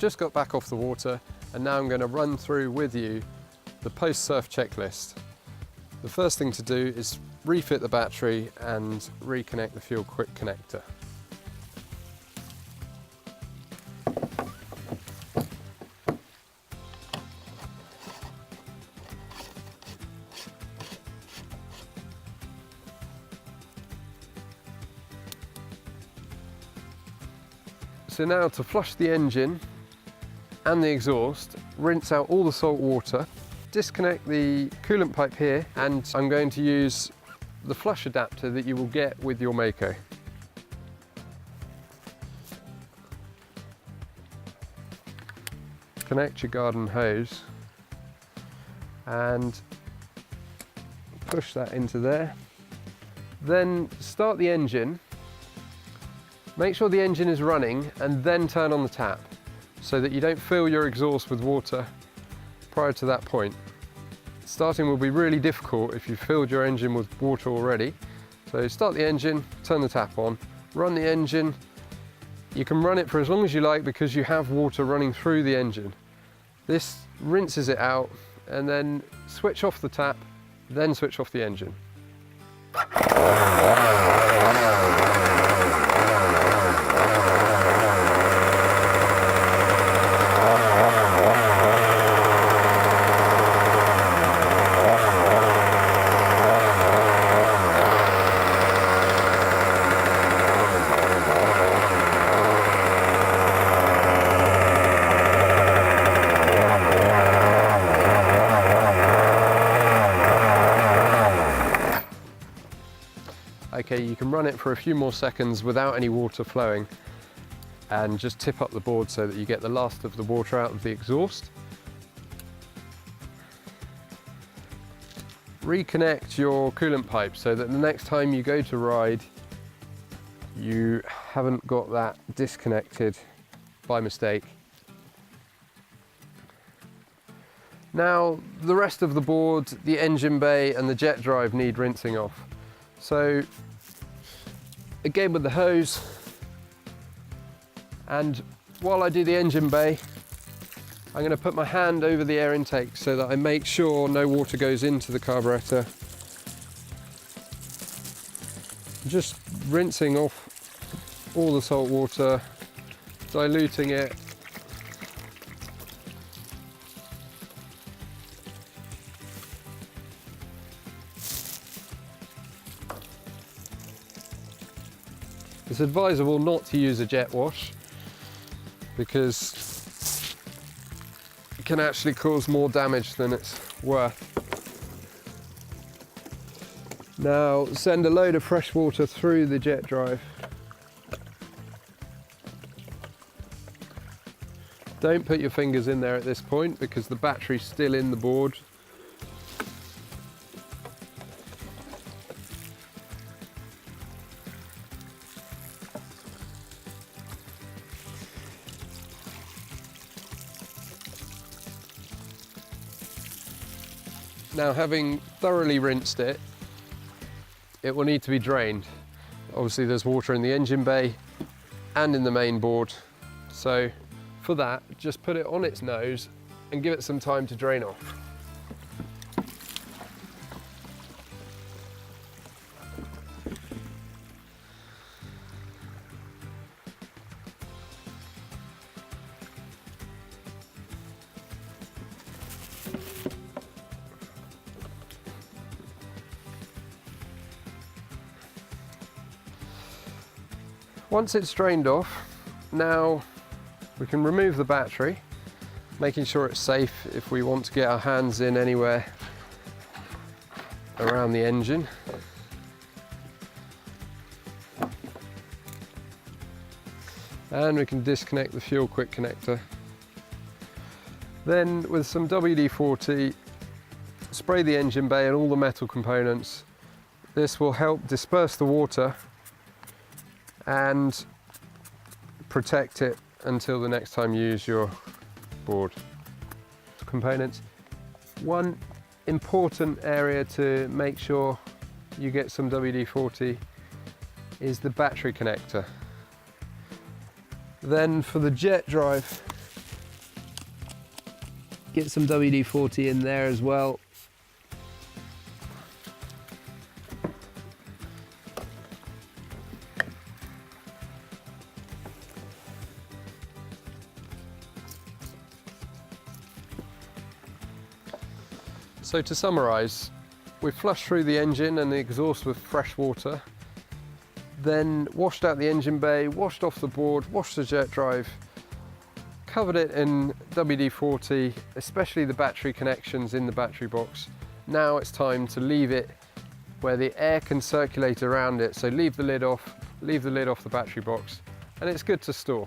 just got back off the water and now I'm going to run through with you the post-surf checklist. The first thing to do is refit the battery and reconnect the fuel quick connector. So now to flush the engine and the exhaust, rinse out all the salt water, disconnect the coolant pipe here, and I'm going to use the flush adapter that you will get with your Mako. Connect your garden hose and push that into there. Then start the engine. Make sure the engine is running and then turn on the tap so that you don't fill your exhaust with water prior to that point. Starting will be really difficult if you've filled your engine with water already. So start the engine, turn the tap on, run the engine. You can run it for as long as you like because you have water running through the engine. This rinses it out and then switch off the tap, then switch off the engine. Okay, you can run it for a few more seconds without any water flowing and just tip up the board so that you get the last of the water out of the exhaust. Reconnect your coolant pipe so that the next time you go to ride, you haven't got that disconnected by mistake. Now, the rest of the board, the engine bay and the jet drive need rinsing off. So again with the hose, and while I do the engine bay, I'm going to put my hand over the air intake so that I make sure no water goes into the carburetor. Just rinsing off all the salt water, diluting it. It's advisable not to use a jet wash because it can actually cause more damage than it's worth. Now send a load of fresh water through the jet drive. Don't put your fingers in there at this point because the battery's still in the board. Now, having thoroughly rinsed it, it will need to be drained. Obviously there's water in the engine bay and in the main board. So for that, just put it on its nose and give it some time to drain off. Once it's drained off, now we can remove the battery, making sure it's safe if we want to get our hands in anywhere around the engine. And we can disconnect the fuel quick connector. Then with some WD-40, spray the engine bay and all the metal components. This will help disperse the water and protect it until the next time you use your board. Components. One important area to make sure you get some WD-40 is the battery connector. Then for the jet drive, Get some WD-40 in there as well. So to summarise, we've flushed through the engine and the exhaust with fresh water, then washed out the engine bay, washed off the board, washed the jet drive, covered it in WD-40, especially the battery connections in the battery box. Now it's time to leave it where the air can circulate around it, so leave the lid off the battery box, and it's good to store.